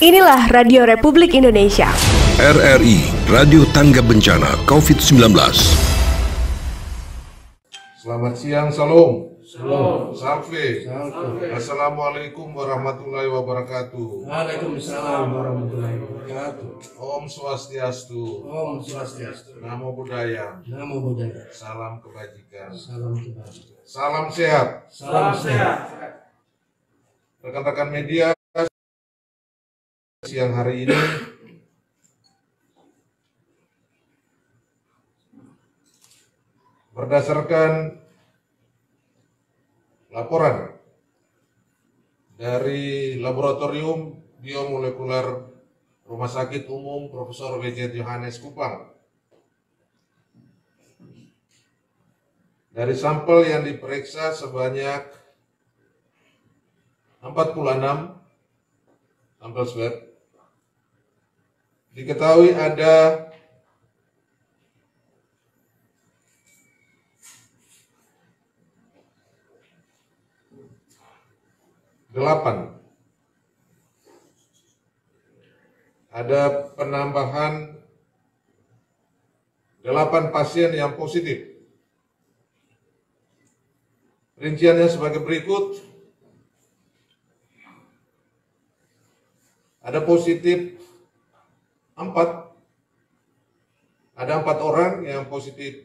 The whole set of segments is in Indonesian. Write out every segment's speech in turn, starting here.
Inilah Radio Republik Indonesia. RRI, Radio Tangga Bencana COVID-19. Selamat siang, Salam. Salam. Salve. Assalamualaikum warahmatullahi wabarakatuh. Waalaikumsalam warahmatullahi wabarakatuh. Om Swastiastu. Om Swastiastu. Namo Buddhaya. Namo Buddhaya. Salam kebajikan. Salam kebajikan. Salam sehat. Salam sehat. Rekan-rekan media, siang hari ini berdasarkan laporan dari Laboratorium Biomolekuler Rumah Sakit Umum Profesor W.J. Johannes Kupang, dari sampel yang diperiksa sebanyak 46 sampel swab, diketahui ada 8. Ada penambahan 8 pasien yang positif. Rinciannya sebagai berikut. Ada positif 4. Ada 4 orang yang positif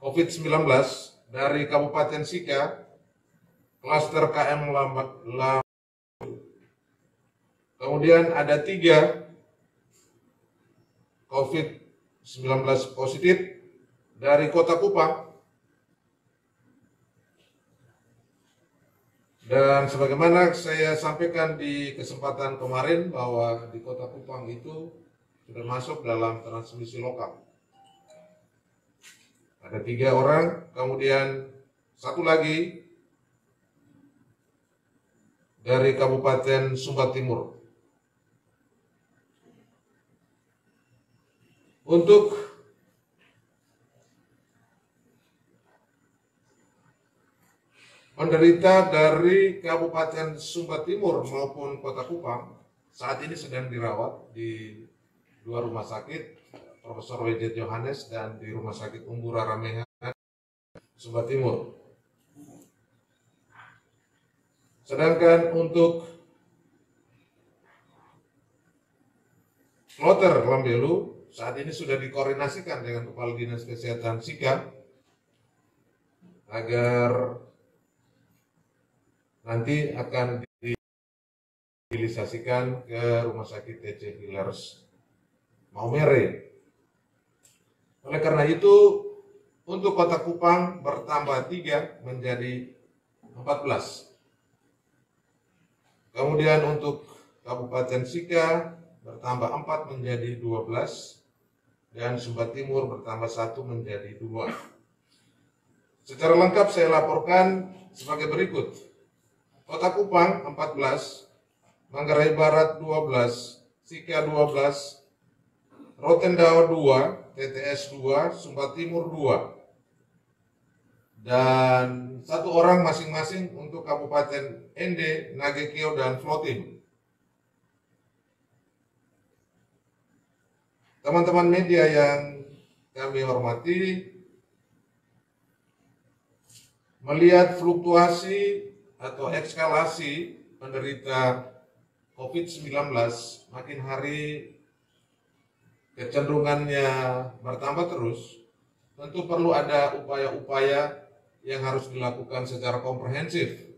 COVID-19 dari Kabupaten Sika, klaster KM Lambat. Kemudian ada 3 COVID-19 positif dari Kota Kupang. Dan sebagaimana saya sampaikan di kesempatan kemarin bahwa di Kota Kupang itu sudah masuk dalam transmisi lokal. Ada 3 orang, kemudian 1 lagi dari Kabupaten Sumba Timur. Untuk penderita dari Kabupaten Sumba Timur maupun Kota Kupang saat ini sedang dirawat di 2 rumah sakit, Profesor W.J. Johannes dan di Rumah Sakit Umbura Ramehan, Sumba Timur. Sedangkan untuk kloter Lambelu saat ini sudah dikoordinasikan dengan Kepala Dinas Kesehatan Sika agar nanti akan dihilisasikan ke Rumah Sakit TC Healers Maumere. Oleh karena itu, untuk Kota Kupang bertambah 3 menjadi 14. Kemudian untuk Kabupaten Sika bertambah 4 menjadi 12. Dan Sumba Timur bertambah 1 menjadi 2. Secara lengkap saya laporkan sebagai berikut. Kota Kupang 14, Manggarai Barat 12, Sika 12, Rotendao 2, TTS 2, Sumba Timur 2. Dan 1 orang masing-masing untuk Kabupaten Ende, Nagekeo, dan Flotim. Teman-teman media yang kami hormati, melihat fluktuasi atau eskalasi penderita COVID-19 makin hari kecenderungannya bertambah terus, tentu perlu ada upaya-upaya yang harus dilakukan secara komprehensif.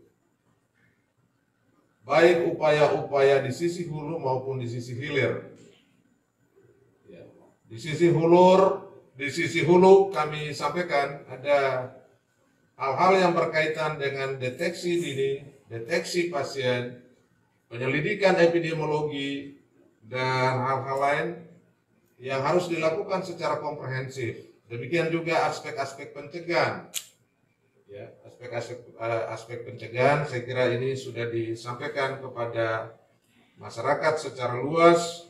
Baik upaya-upaya di sisi hulu maupun di sisi hilir. Di sisi hulu kami sampaikan ada hal-hal yang berkaitan dengan deteksi dini, deteksi pasien, penyelidikan epidemiologi, dan hal-hal lain yang harus dilakukan secara komprehensif. Demikian juga aspek-aspek pencegahan. Ya, aspek pencegahan saya kira ini sudah disampaikan kepada masyarakat secara luas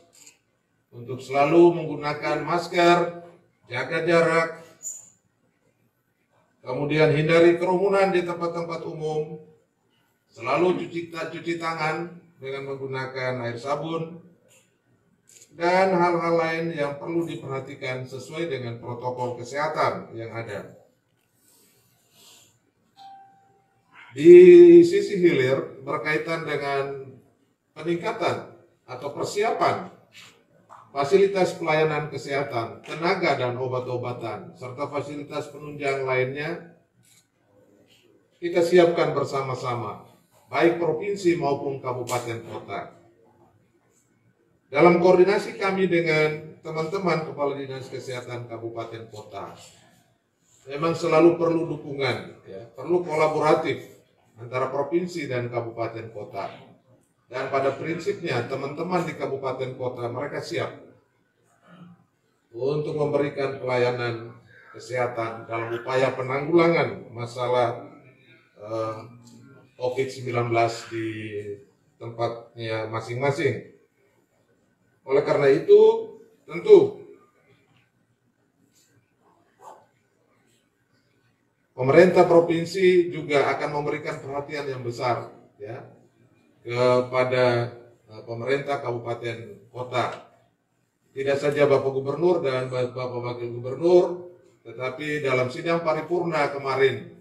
untuk selalu menggunakan masker, jaga jarak, kemudian hindari kerumunan di tempat-tempat umum, selalu cuci tangan, dengan menggunakan air sabun, dan hal-hal lain yang perlu diperhatikan sesuai dengan protokol kesehatan yang ada. Di sisi hilir berkaitan dengan peningkatan atau persiapan fasilitas pelayanan kesehatan, tenaga dan obat-obatan, serta fasilitas penunjang lainnya, kita siapkan bersama-sama, baik provinsi maupun kabupaten kota. Dalam koordinasi kami dengan teman-teman Kepala Dinas Kesehatan Kabupaten Kota, memang selalu perlu dukungan, ya, perlu kolaboratif antara provinsi dan kabupaten kota. Dan pada prinsipnya teman-teman di kabupaten kota mereka siap untuk memberikan pelayanan kesehatan dalam upaya penanggulangan masalah COVID-19 di tempatnya masing-masing. Oleh karena itu, tentu pemerintah provinsi juga akan memberikan perhatian yang besar, ya, kepada pemerintah kabupaten kota. Tidak saja Bapak Gubernur dan Bapak Wakil Gubernur, tetapi dalam sidang paripurna kemarin,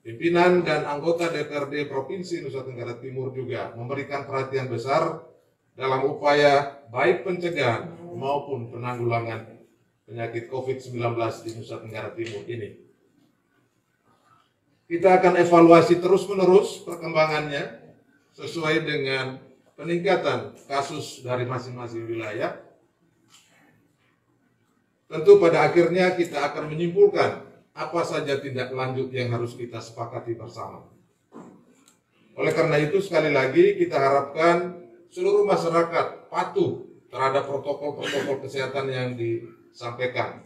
pimpinan dan anggota DPRD Provinsi Nusa Tenggara Timur juga memberikan perhatian besar dalam upaya baik pencegahan maupun penanggulangan penyakit COVID-19 di Nusa Tenggara Timur ini. Kita akan evaluasi terus-menerus perkembangannya sesuai dengan peningkatan kasus dari masing-masing wilayah. Tentu pada akhirnya kita akan menyimpulkan apa saja tindak lanjut yang harus kita sepakati bersama. Oleh karena itu sekali lagi kita harapkan seluruh masyarakat patuh terhadap protokol-protokol kesehatan yang disampaikan.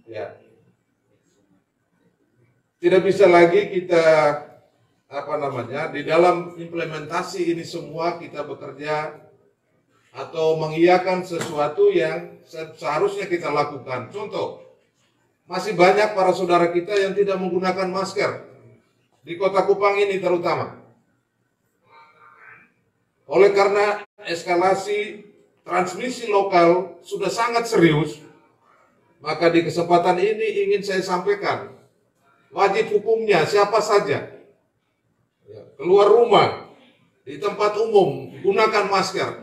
Ya. Tidak bisa lagi kita di dalam implementasi ini semua kita bekerja atau mengiyakan sesuatu yang seharusnya kita lakukan. Contoh, masih banyak para saudara kita yang tidak menggunakan masker di Kota Kupang ini terutama. Oleh karena eskalasi transmisi lokal sudah sangat serius, maka di kesempatan ini ingin saya sampaikan, wajib hukumnya siapa saja keluar rumah di tempat umum gunakan masker.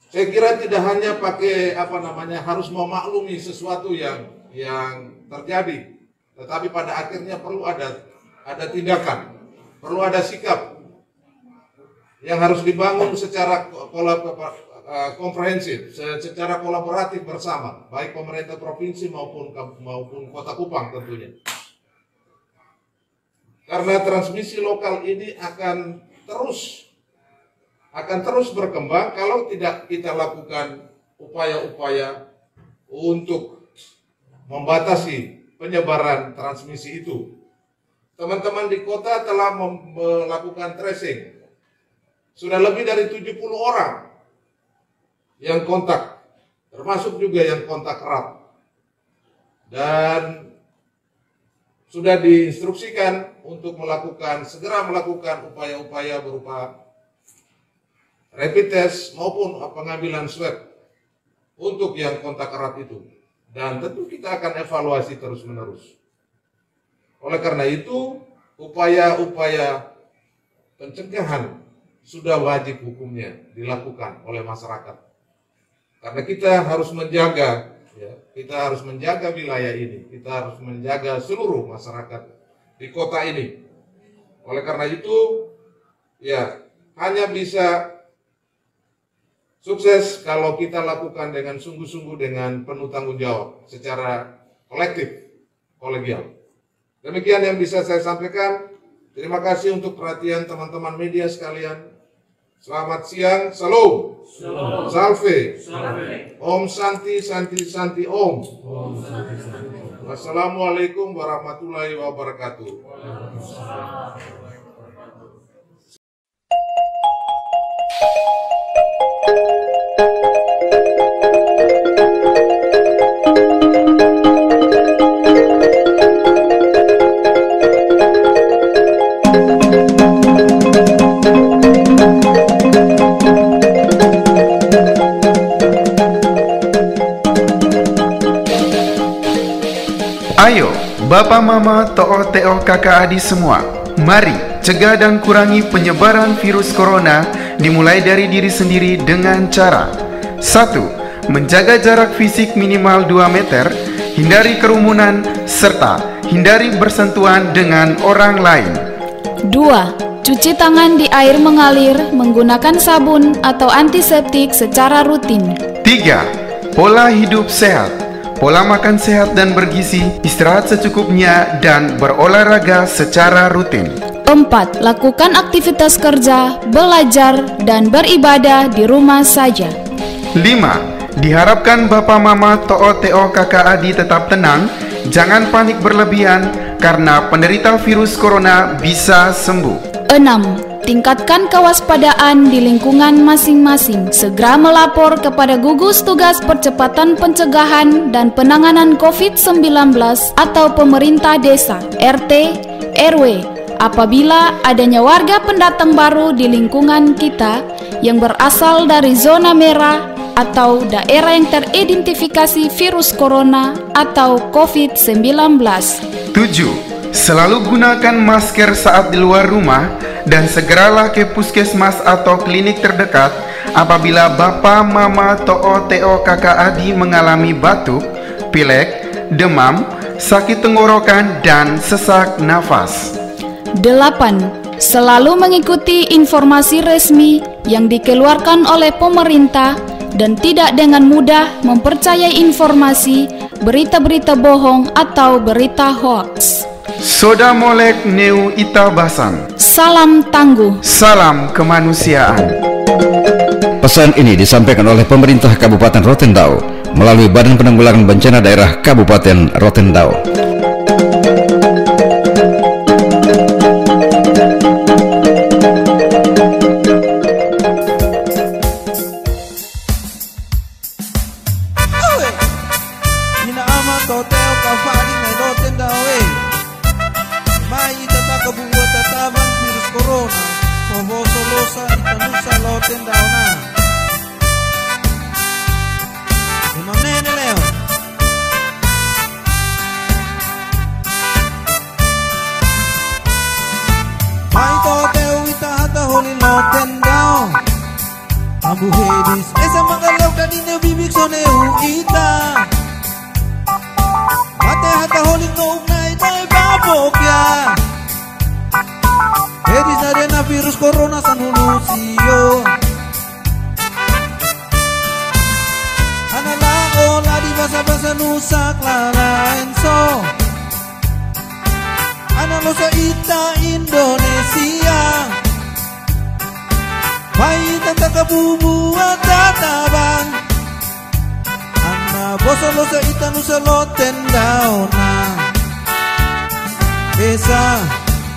Saya kira tidak hanya pakai harus memaklumi sesuatu yang terjadi, tetapi pada akhirnya perlu ada tindakan, perlu ada sikap yang harus dibangun secara komprehensif, secara kolaboratif bersama, baik pemerintah provinsi maupun Kota Kupang tentunya. Karena transmisi lokal ini akan terus berkembang kalau tidak kita lakukan upaya-upaya untuk membatasi penyebaran transmisi itu. Teman-teman di kota telah melakukan tracing. Sudah lebih dari 70 orang yang kontak, termasuk juga yang kontak erat. Dan sudah diinstruksikan untuk segera melakukan upaya-upaya berupa rapid test maupun pengambilan swab untuk yang kontak erat itu. Dan tentu kita akan evaluasi terus-menerus. Oleh karena itu, upaya-upaya pencegahan sudah wajib hukumnya dilakukan oleh masyarakat. Karena kita harus menjaga, kita harus menjaga wilayah ini, kita harus menjaga seluruh masyarakat di kota ini. Oleh karena itu, hanya bisa sukses kalau kita lakukan dengan sungguh-sungguh, dengan penuh tanggung jawab, secara kolektif, kolegial. Demikian yang bisa saya sampaikan. Terima kasih untuk perhatian teman-teman media sekalian. Selamat siang, salam, salve, om santi, santi, santi, om. Wassalamualaikum warahmatullahi wabarakatuh. Bapa Mama, To'o Teo Kakak Adik semua, mari cegah dan kurangi penyebaran virus corona dimulai dari diri sendiri dengan cara 1. Menjaga jarak fisik minimal 2 meter, hindari kerumunan, serta hindari bersentuhan dengan orang lain. 2. Cuci tangan di air mengalir menggunakan sabun atau antiseptik secara rutin. 3. Pola hidup sehat. Pola makan sehat dan bergizi, istirahat secukupnya, dan berolahraga secara rutin. 4. Lakukan aktivitas kerja, belajar, dan beribadah di rumah saja. 5. Diharapkan Bapak Mama, To'o Teo Kakak Adik tetap tenang, jangan panik berlebihan, karena penderita virus corona bisa sembuh. 6. Tingkatkan kewaspadaan di lingkungan masing-masing. Segera melapor kepada gugus tugas percepatan pencegahan dan penanganan COVID-19 atau pemerintah desa, RT, RW, apabila adanya warga pendatang baru di lingkungan kita yang berasal dari zona merah atau daerah yang teridentifikasi virus corona atau COVID-19. 7. Selalu gunakan masker saat di luar rumah dan segeralah ke puskesmas atau klinik terdekat apabila Bapak, Mama, To'o Teo Kakak Adik mengalami batuk, pilek, demam, sakit tenggorokan, dan sesak nafas. 8. Selalu mengikuti informasi resmi yang dikeluarkan oleh pemerintah dan tidak dengan mudah mempercayai informasi, berita-berita bohong atau berita hoaks. Soda molek neu ita basan. Salam tangguh. Salam kemanusiaan. Pesan ini disampaikan oleh pemerintah Kabupaten Rotendao melalui Badan Penanggulangan Bencana Daerah Kabupaten Rotendao. Ambu hedis, esa mangalaw kanina bibig so ita. Mate hata holing no ugnay day babokya. Hedis na rin na virus corona sa nulusyo. Analao ladi basa-basa nusak laraenso. Analo sa ita Indonesia. May tanda kabubuan tatabang Ana bosolo sa itanu sa loten daw na Esa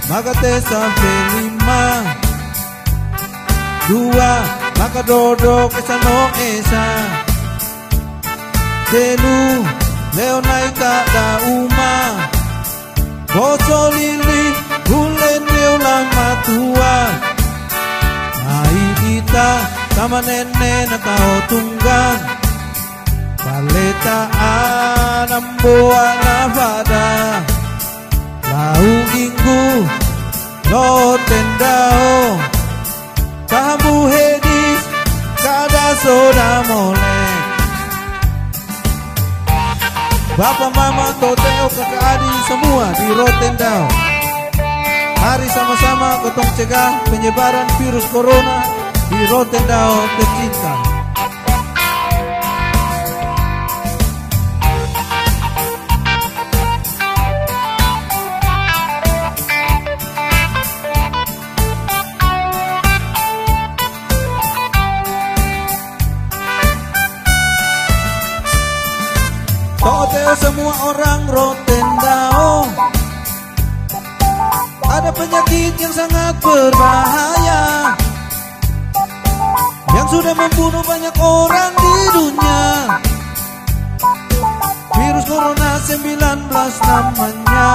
magate sa pelima Dua makadodok esa no esa Telu leonay kada uma Bosolili hulen leolang matua Ay kita sama nenek na tao tunggang Paletaan ang buwan na pada Laung inggu Lotendao Kamu hedis kada soda molek Bapak, Mama, Toteo, Kakak Adik semua di Rotendao. Mari sama-sama gotong cegah penyebaran virus corona di Rotendao tercinta. Toteo semua orang Rotendao. Ada penyakit yang sangat berbahaya yang sudah membunuh banyak orang di dunia. Virus corona 19 namanya.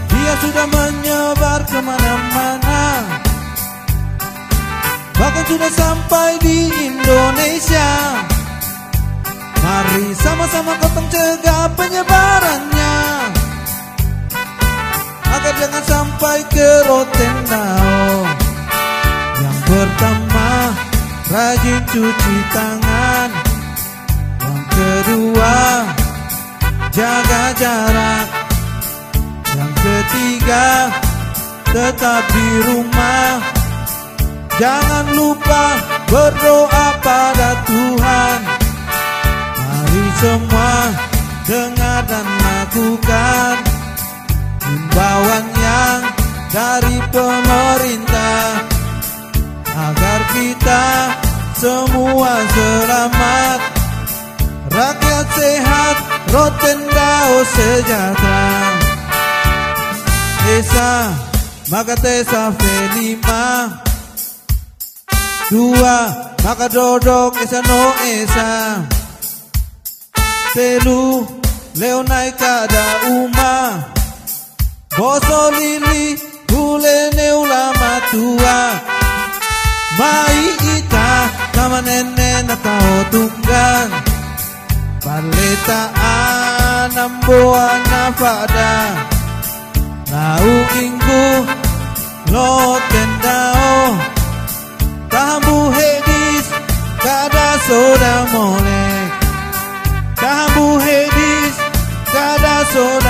Dia sudah menyebar kemana-mana, bahkan sudah sampai di Indonesia. Mari sama-sama gotong cegah penyebarannya, agar jangan sampai ke Rotendao. Yang pertama, rajin cuci tangan. Yang kedua, jaga jarak. Yang ketiga, tetap di rumah. Jangan lupa berdoa pada Tuhan. Mari semua dengar dan lakukan himbauan yang dari pemerintah, agar kita semua selamat, rakyat sehat, Rotendao sejahtera. Esa Magatesa Felima, dua Magadodok Esa no Esa, telu Leonai kada uma, Boso lili hule neulama tua, mai ita kama nene na tao tunggan, paleta anamboa na fada, lau inggu Rotendao, tahambu hedis kada soda molek, tahambu hedis kada soda